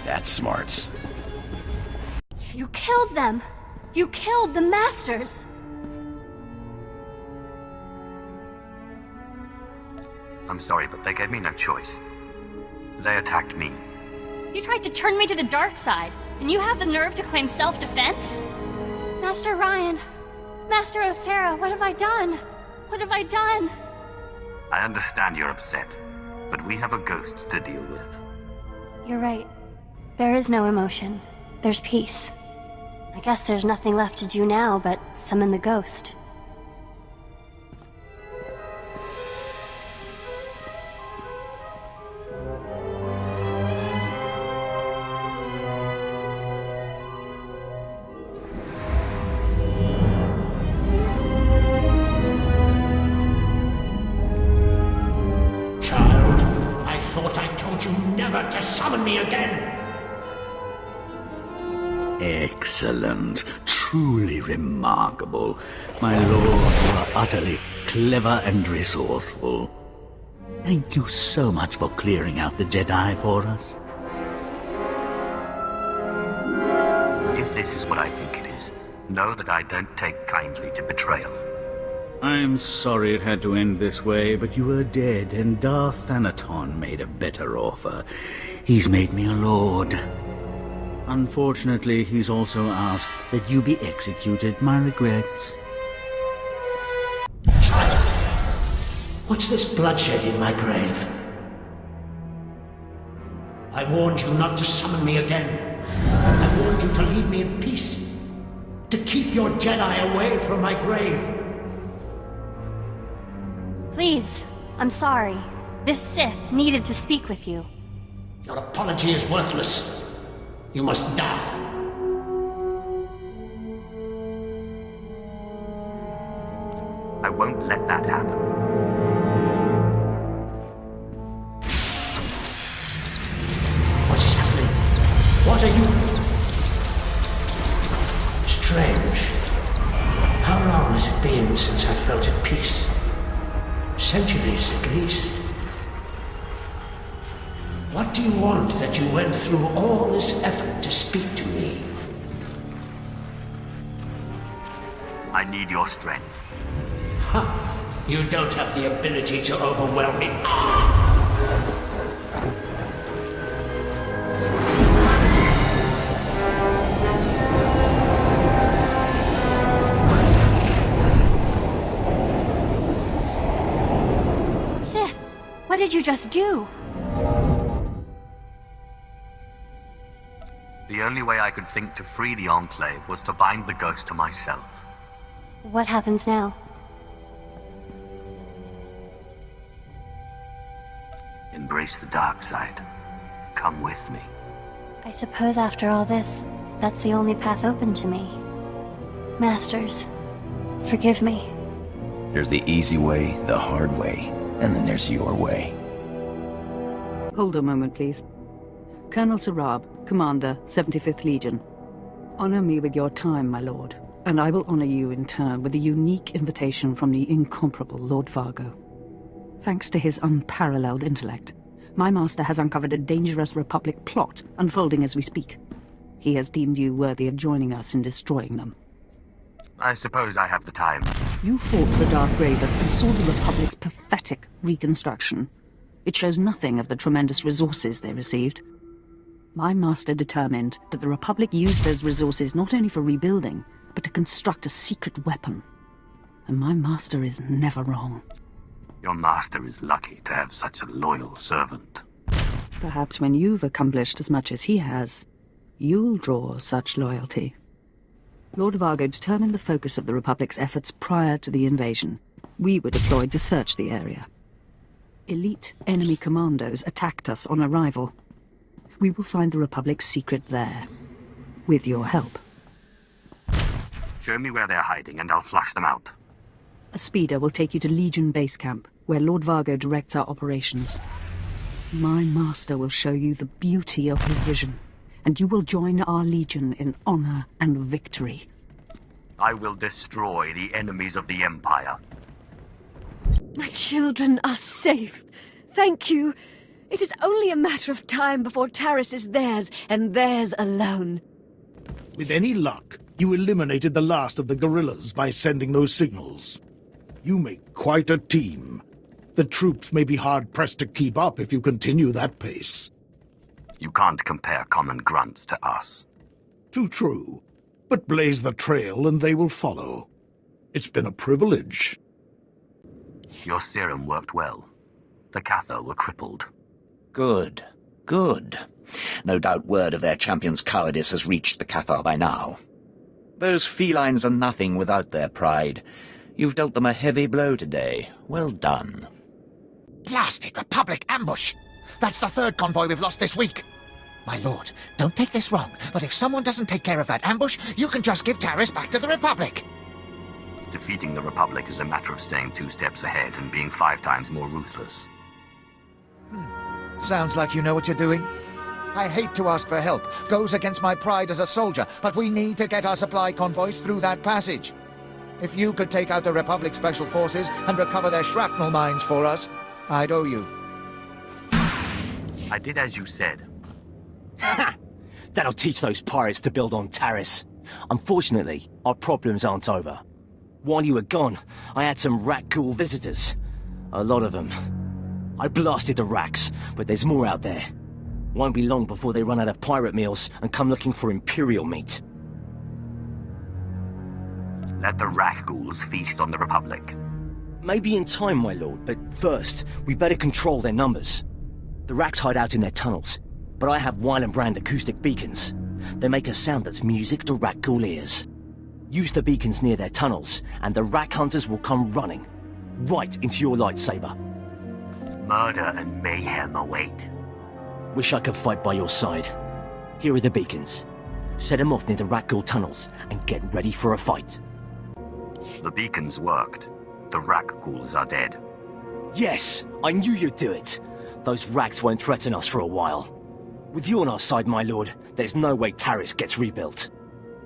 S1: That's smarts.
S8: You killed them! You killed the Masters!
S3: I'm sorry, but they gave me no choice. They attacked me.
S8: You tried to turn me to the dark side, and you have the nerve to claim self-defense? Master Ryan, Master Osera, what have I done? What have I done?
S3: I understand you're upset, but we have a ghost to deal with.
S8: You're right. There is no emotion. There's peace. I guess there's nothing left to do now but summon the ghost.
S10: Child, I thought I told you never to summon me again!
S4: Excellent. Truly remarkable. My lord, you are utterly clever and resourceful. Thank you so much for clearing out the Jedi for us.
S3: If this is what I think it is, know that I don't take kindly to betrayal.
S4: I'm sorry it had to end this way, but you were dead, and Darth Thanaton made a better offer. He's made me a lord. Unfortunately, he's also asked that you be executed. My regrets.
S10: What's this bloodshed in my grave? I warned you not to summon me again. I warned you to leave me in peace. To keep your Jedi away from my grave.
S8: Please, I'm sorry. This Sith needed to speak with you.
S10: Your apology is worthless. You must die.
S3: I won't let that happen.
S10: What is happening? What are you... Strange. How long has it been since I felt at peace? Centuries, at least. What do you want that you went through all this effort to speak to me?
S3: I need your strength.
S10: Ha! You don't have the ability to overwhelm me.
S8: Sith, what did you just do?
S3: The only way I could think to free the Enclave was to bind the ghost to myself.
S8: What happens now?
S3: Embrace the dark side. Come with me.
S8: I suppose after all this, that's the only path open to me. Masters, forgive me.
S1: There's the easy way, the hard way, and then there's your way.
S23: Hold a moment, please. Colonel Sarab, Commander, 75th Legion. Honor me with your time, my lord. and I will honor you in turn with a unique invitation from the incomparable Lord Vargo. Thanks to his unparalleled intellect, my master has uncovered a dangerous Republic plot unfolding as we speak. He has deemed you worthy of joining us in destroying them.
S3: I suppose I have the time.
S23: You fought for Darth Grievous and saw the Republic's pathetic reconstruction. It shows nothing of the tremendous resources they received. My master determined that the Republic used those resources not only for rebuilding, but to construct a secret weapon. And my master is never wrong.
S3: Your master is lucky to have such a loyal servant.
S23: Perhaps when you've accomplished as much as he has, you'll draw such loyalty. Lord Vargo determined the focus of the Republic's efforts prior to the invasion. We were deployed to search the area. Elite enemy commandos attacked us on arrival. We will find the Republic's secret there, with your help.
S3: Show me where they're hiding and I'll flush them out.
S23: A speeder will take you to Legion Base Camp, where Lord Vargo directs our operations. My master will show you the beauty of his vision, and you will join our Legion in honor and victory.
S3: I will destroy the enemies of the Empire.
S7: My children are safe. Thank you. It is only a matter of time before Taris is theirs, and theirs alone.
S20: With any luck, you eliminated the last of the guerrillas by sending those signals. You make quite a team. The troops may be hard-pressed to keep up if you continue that pace.
S3: You can't compare common grunts to us.
S20: Too true. But blaze the trail and they will follow. It's been a privilege.
S3: Your serum worked well. The Cathar were crippled.
S19: Good. Good. No doubt word of their champion's cowardice has reached the Cathar by now. Those felines are nothing without their pride. You've dealt them a heavy blow today. Well done.
S11: Blasted Republic ambush! That's the third convoy we've lost this week. My lord, don't take this wrong, but if someone doesn't take care of that ambush, you can just give Taris back to the Republic.
S3: Defeating the Republic is a matter of staying 2 steps ahead and being 5 times more ruthless.
S11: Sounds like you know what you're doing. I hate to ask for help. Goes against my pride as a soldier, but we need to get our supply convoys through that passage. If you could take out the Republic Special Forces and recover their shrapnel mines for us, I'd owe you.
S3: I did as you said.
S13: That'll teach those pirates to build on Taris. Unfortunately, our problems aren't over. While you were gone, I had some rat-ghoul visitors. A lot of them. I blasted the racks, but there's more out there. Won't be long before they run out of pirate meals and come looking for Imperial meat.
S3: Let the rat-ghouls feast on the Republic.
S13: Maybe in time, my lord, but first, we better control their numbers. The racks hide out in their tunnels, but I have Wyland brand acoustic beacons. They make a sound that's music to rat-ghoul ears. Use the beacons near their tunnels, and the rack hunters will come running, right into your lightsaber.
S3: Murder and mayhem await.
S13: Wish I could fight by your side. Here are the beacons. Set them off near the rat-ghoul tunnels, and get ready for a fight.
S3: The beacons worked. The rat-ghouls are dead.
S13: Yes! I knew you'd do it! Those racks won't threaten us for a while. With you on our side, my lord, there's no way Taris gets rebuilt.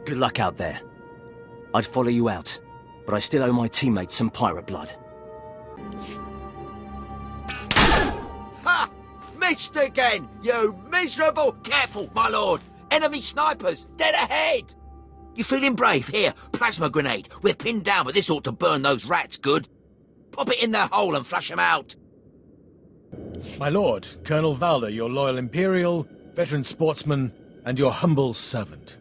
S13: Good luck out there. I'd follow you out, but I still owe my teammates some pirate blood.
S11: Ha! Missed again, you miserable! Careful, my lord! Enemy snipers, dead ahead! You feeling brave? Here, plasma grenade. We're pinned down, but this ought to burn those rats good. Pop it in their hole and flush them out.
S16: My lord, Colonel Valder, your loyal Imperial, veteran sportsman, and your humble servant.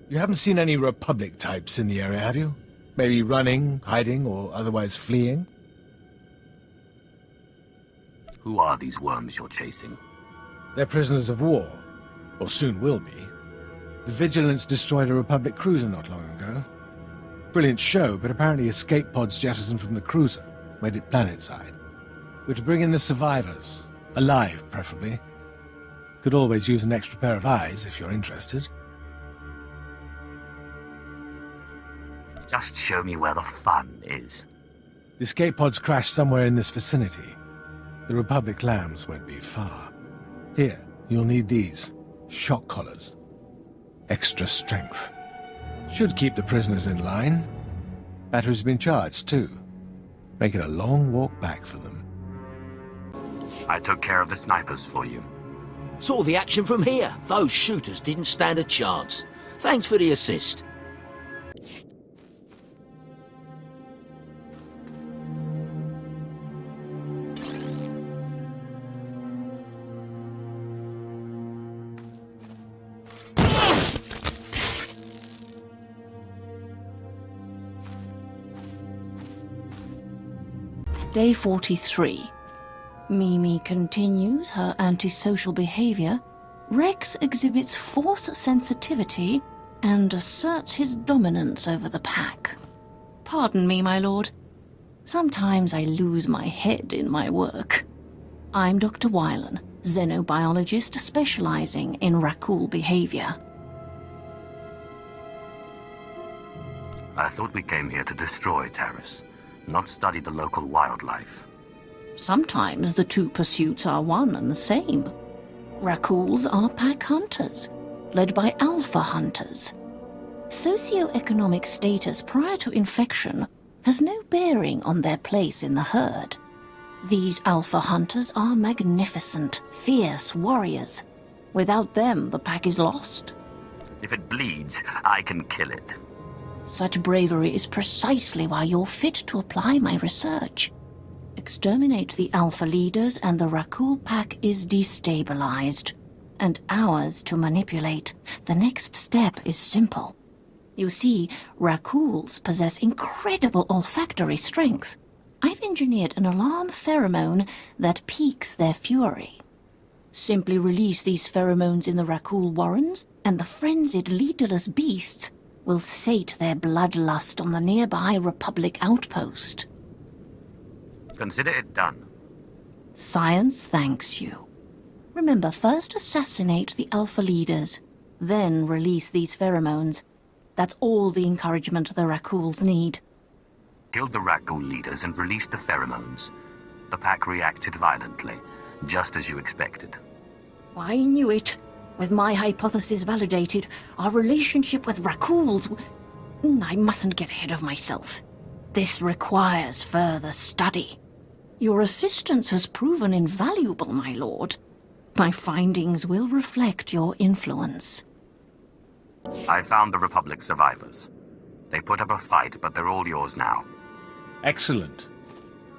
S16: You haven't seen any Republic types in the area, have you? Maybe running, hiding, or otherwise fleeing?
S3: Who are these worms you're chasing?
S16: They're prisoners of war, or soon will be. The Vigilance destroyed a Republic cruiser not long ago. Brilliant show, but apparently escape pods jettisoned from the cruiser made it planetside. We're to bring in the survivors, alive preferably. Could always use an extra pair of eyes if you're interested.
S3: Just show me where the fun is.
S16: The escape pods crashed somewhere in this vicinity. The Republic lambs won't be far. Here, you'll need these. Shock collars. Extra strength.
S14: Should keep the prisoners in line. Battery's been charged, too. Make it a long walk back for them.
S3: I took care of the snipers for you.
S11: Saw the action from here. Those shooters didn't stand a chance. Thanks for the assist.
S12: Day 43. Mimi continues her antisocial behavior. Rex exhibits force sensitivity and asserts his dominance over the pack. Pardon me, my lord. Sometimes I lose my head in my work. I'm Dr. Wylan, xenobiologist specializing in Rakul behavior.
S3: I thought we came here to destroy Taris, not study the local wildlife.
S12: Sometimes the two pursuits are one and the same. Rakuls are pack hunters, led by alpha hunters. Socioeconomic status prior to infection has no bearing on their place in the herd. These alpha hunters are magnificent, fierce warriors. Without them, the pack is lost.
S3: If it bleeds, I can kill it.
S12: Such bravery is precisely why you're fit to apply my research. Exterminate the alpha leaders and the Rakul pack is destabilized, and ours to manipulate. The next step is simple. You see, Rakuls possess incredible olfactory strength. I've engineered an alarm pheromone that piques their fury. Simply release these pheromones in the Rakul warrens, and the frenzied, leaderless beasts will sate their bloodlust on the nearby Republic outpost.
S3: Consider it done.
S12: Science thanks you. Remember, first assassinate the alpha leaders, then release these pheromones. That's all the encouragement the Rakuls need.
S3: Killed the Rakul leaders and released the pheromones. The pack reacted violently, just as you expected.
S12: I knew it. With my hypothesis validated, our relationship with Rakuls... I mustn't get ahead of myself. This requires further study. Your assistance has proven invaluable, my lord. My findings will reflect your influence.
S3: I found the Republic survivors. They put up a fight, but they're all yours now.
S14: Excellent.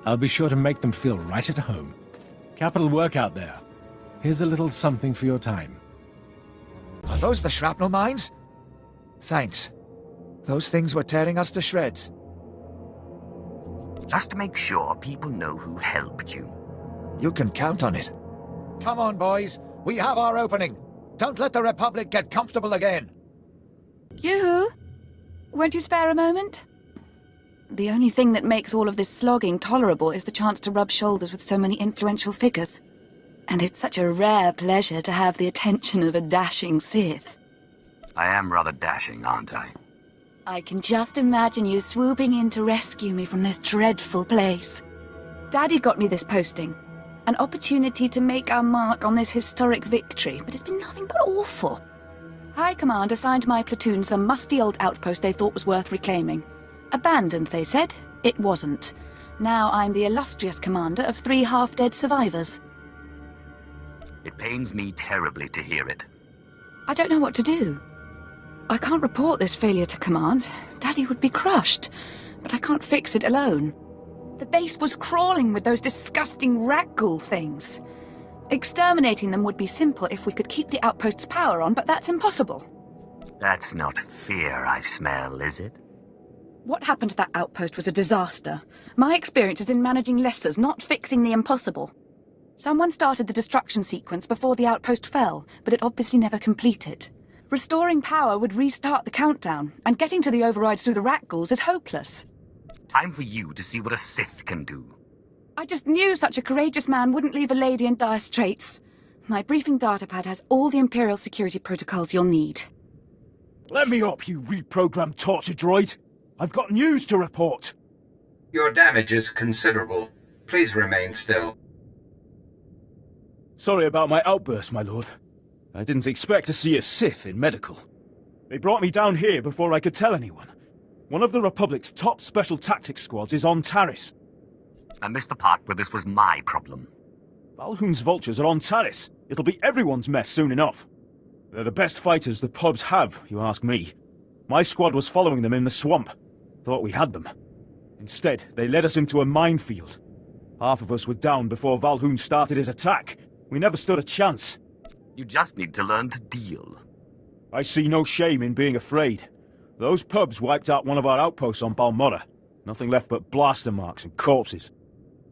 S14: I'll be sure to make them feel right at home. Capital work out there. Here's a little something for your time.
S15: Are those the shrapnel mines? Thanks. Those things were tearing us to shreds.
S3: Just to make sure people know who helped you.
S15: You can count on it. Come on, boys. We have our opening. Don't let the Republic get comfortable again.
S17: Yoo-hoo! Won't you spare a moment? The only thing that makes all of this slogging tolerable is the chance to rub shoulders with so many influential figures. And it's such a rare pleasure to have the attention of a dashing Sith.
S3: I am rather dashing, aren't I?
S17: I can just imagine you swooping in to rescue me from this dreadful place. Daddy got me this posting. An opportunity to make our mark on this historic victory, but it's been nothing but awful. High Command assigned my platoon some musty old outpost they thought was worth reclaiming. Abandoned, they said. It wasn't. Now I'm the illustrious commander of 3 half-dead survivors.
S3: It pains me terribly to hear it.
S17: I don't know what to do. I can't report this failure to command. Daddy would be crushed, but I can't fix it alone. The base was crawling with those disgusting Rakul things. Exterminating them would be simple if we could keep the outpost's power on, but that's impossible.
S3: That's not fear I smell, is it?
S17: What happened to that outpost was a disaster. My experience is in managing lessers, not fixing the impossible. Someone started the destruction sequence before the outpost fell, but it obviously never completed. Restoring power would restart the countdown, and getting to the overrides through the Rakguls is hopeless.
S3: Time for you to see what a Sith can do.
S17: I just knew such a courageous man wouldn't leave a lady in dire straits. My briefing datapad has all the Imperial security protocols you'll need.
S24: Let me up, you reprogrammed torture droid! I've got news to report!
S25: Your damage is considerable. Please remain still.
S24: Sorry about my outburst, my lord. I didn't expect to see a Sith in medical. They brought me down here before I could tell anyone. One of the Republic's top special tactics squads is on Taris.
S3: I missed the part where this was my problem.
S24: Valhoon's vultures are on Taris. It'll be everyone's mess soon enough. They're the best fighters the pubs have, you ask me. My squad was following them in the swamp. Thought we had them. Instead, they led us into a minefield. Half of us were down before Valhoon started his attack. We never stood a chance.
S3: You just need to learn to deal.
S24: I see no shame in being afraid. Those pubs wiped out one of our outposts on Balmorra. Nothing left but blaster marks and corpses.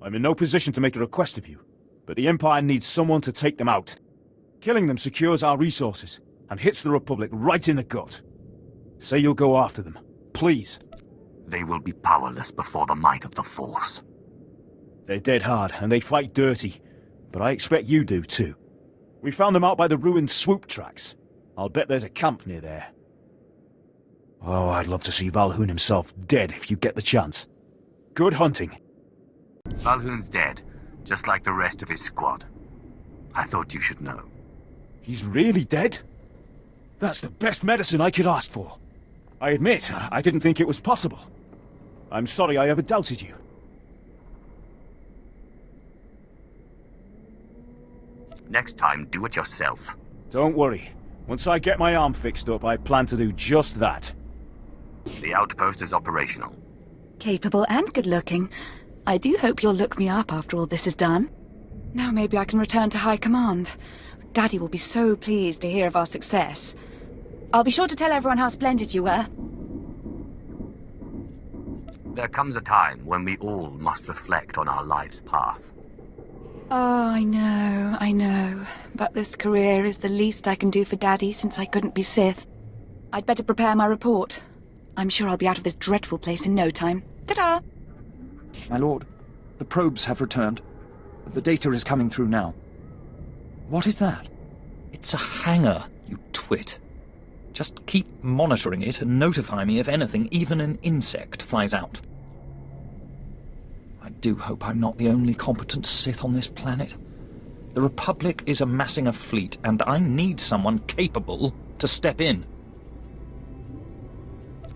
S24: I'm in no position to make a request of you, but the Empire needs someone to take them out. Killing them secures our resources, and hits the Republic right in the gut. Say you'll go after them, please.
S3: They will be powerless before the might of the Force.
S24: They're dead hard, and they fight dirty, but I expect you do too. We found them out by the ruined swoop tracks. I'll bet there's a camp near there. Oh, I'd love to see Valhoon himself dead if you get the chance. Good hunting.
S3: Valhoon's dead, just like the rest of his squad. I thought you should know.
S24: He's really dead? That's the best medicine I could ask for. I admit, I didn't think it was possible. I'm sorry I ever doubted you.
S3: Next time, do it yourself.
S24: Don't worry. Once I get my arm fixed up, I plan to do just that.
S3: The outpost is operational.
S17: Capable and good-looking. I do hope you'll look me up after all this is done. Now maybe I can return to High Command. Daddy will be so pleased to hear of our success. I'll be sure to tell everyone how splendid you were.
S3: There comes a time when we all must reflect on our life's path.
S17: Oh, I know. But this career is the least I can do for Daddy since I couldn't be Sith. I'd better prepare my report. I'm sure I'll be out of this dreadful place in no time. Ta-da!
S2: My lord, the probes have returned. The data is coming through now. What is that?
S19: It's a hangar, you twit. Just keep monitoring it and notify me if anything, even an insect, flies out. I do hope I'm not the only competent Sith on this planet. The Republic is amassing a fleet, and I need someone capable to step in.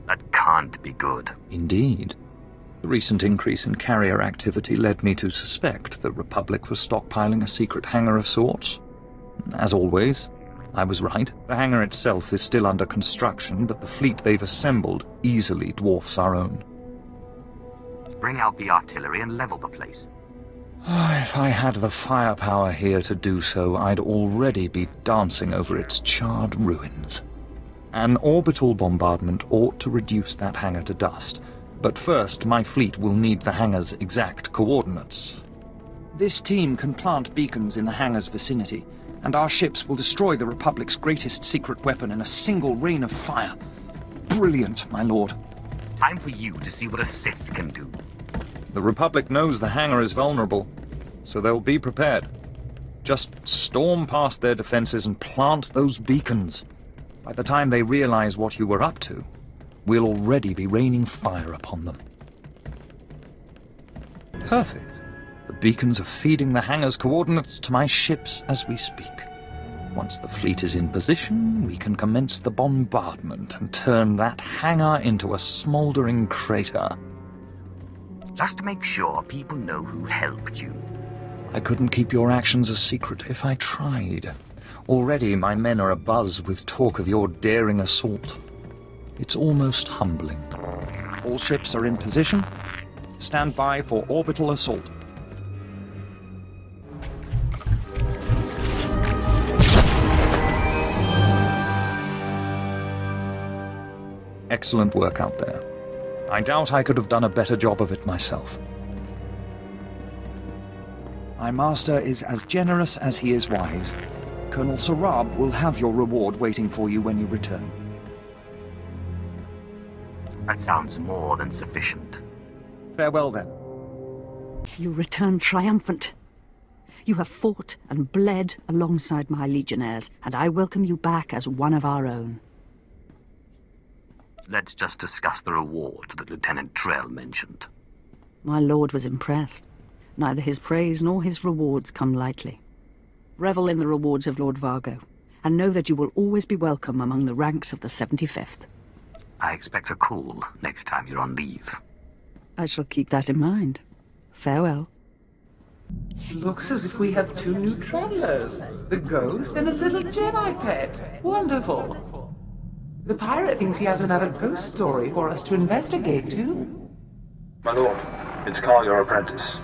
S3: That can't be good.
S19: Indeed. The recent increase in carrier activity led me to suspect the Republic was stockpiling a secret hangar of sorts. As always, I was right. The hangar itself is still under construction, but the fleet they've assembled easily dwarfs our own.
S3: Bring out the artillery and level the place.
S19: If I had the firepower here to do so, I'd already be dancing over its charred ruins. An orbital bombardment ought to reduce that hangar to dust. But first, my fleet will need the hangar's exact coordinates.
S2: This team can plant beacons in the hangar's vicinity, and our ships will destroy the Republic's greatest secret weapon in a single rain of fire. Brilliant, my lord.
S3: Time for you to see what a Sith can do.
S19: The Republic knows the hangar is vulnerable, so they'll be prepared. Just storm past their defenses and plant those beacons. By the time they realize what you were up to, we'll already be raining fire upon them. Perfect. The beacons are feeding the hangar's coordinates to my ships as we speak. Once the fleet is in position, we can commence the bombardment and turn that hangar into a smoldering crater.
S3: Just make sure people know who helped you.
S19: I couldn't keep your actions a secret if I tried. Already my men are abuzz with talk of your daring assault. It's almost humbling.
S2: All ships are in position. Stand by for orbital assault.
S19: Excellent work out there. I doubt I could have done a better job of it myself.
S2: My master is as generous as he is wise. Colonel Sarab will have your reward waiting for you when you return.
S3: That sounds more than sufficient.
S2: Farewell, then.
S23: You return triumphant. You have fought and bled alongside my legionnaires, and I welcome you back as one of our own.
S3: Let's just discuss the reward that Lieutenant Trell mentioned.
S23: My lord was impressed. Neither his praise nor his rewards come lightly. Revel in the rewards of Lord Vargo, and know that you will always be welcome among the ranks of the 75th.
S3: I expect a call next time you're on leave.
S23: I shall keep that in mind. Farewell.
S6: Looks as if we have 2 new travelers. The ghost and a little Jedi pet. Wonderful. The pirate thinks he has another ghost story for us to investigate, too.
S9: My lord, it's Carl, your apprentice.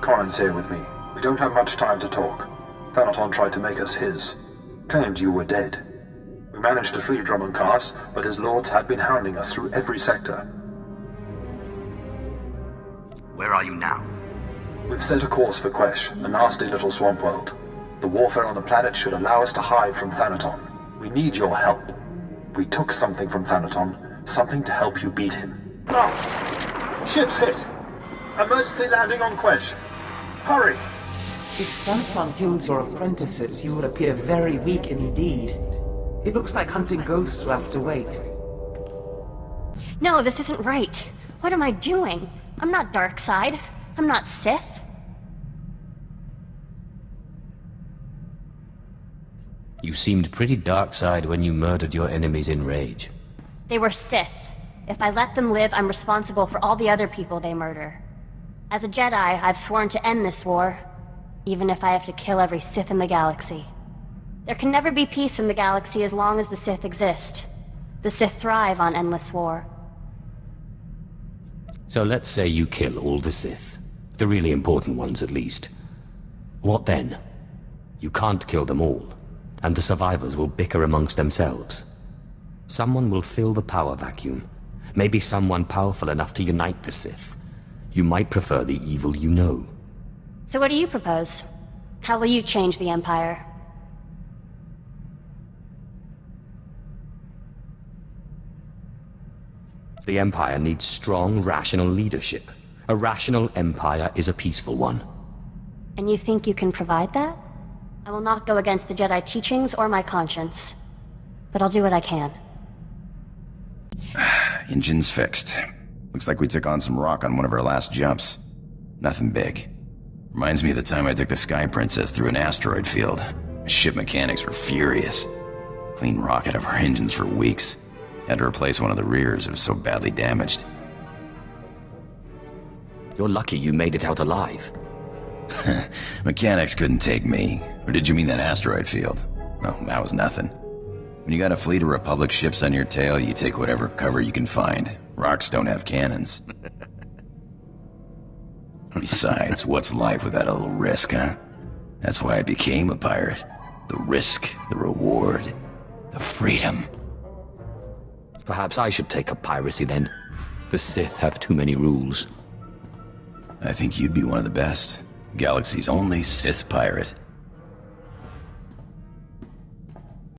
S9: Corin's here with me. We don't have much time to talk. Thanaton tried to make us his. Claimed you were dead. We managed to free Drummond Cass, but his lords have been hounding us through every sector.
S3: Where are you now?
S9: We've set a course for Quesh, a nasty little swamp world. The warfare on the planet should allow us to hide from Thanaton. We need your help. We took something from Thanaton, something to help you beat him.
S24: Blast! Ship's hit! Emergency landing on Quesh! Hurry!
S6: If Thanaton kills your apprentices, you will appear very weak indeed. It looks like hunting ghosts will have to wait.
S8: No, this isn't right. What am I doing? I'm not Darkside. I'm not Sith.
S18: You seemed pretty dark-side when you murdered your enemies in rage.
S8: They were Sith. If I let them live, I'm responsible for all the other people they murder. As a Jedi, I've sworn to end this war, even if I have to kill every Sith in the galaxy. There can never be peace in the galaxy as long as the Sith exist. The Sith thrive on endless war.
S18: So let's say you kill all the Sith. The really important ones, at least. What then? You can't kill them all, and the survivors will bicker amongst themselves. Someone will fill the power vacuum. Maybe someone powerful enough to unite the Sith. You might prefer the evil you know.
S8: So what do you propose? How will you change the Empire?
S18: The Empire needs strong, rational leadership. A rational Empire is a peaceful one.
S8: And you think you can provide that? I will not go against the Jedi teachings or my conscience. But I'll do what I can.
S1: Engine's fixed. Looks like we took on some rock on one of our last jumps. Nothing big. Reminds me of the time I took the Sky Princess through an asteroid field. Ship mechanics were furious. Clean rock out of our engines for weeks. Had to replace one of the rears, it was so badly damaged.
S18: You're lucky you made it out alive.
S1: Mechanics couldn't take me. Or did you mean that asteroid field? Well, that was nothing. When you got a fleet of Republic ships on your tail, you take whatever cover you can find. Rocks don't have cannons. Besides, what's life without a little risk, huh? That's why I became a pirate. The risk, the reward, the freedom.
S18: Perhaps I should take up piracy then. The Sith have too many rules.
S1: I think you'd be one of the best. Galaxy's only Sith pirate.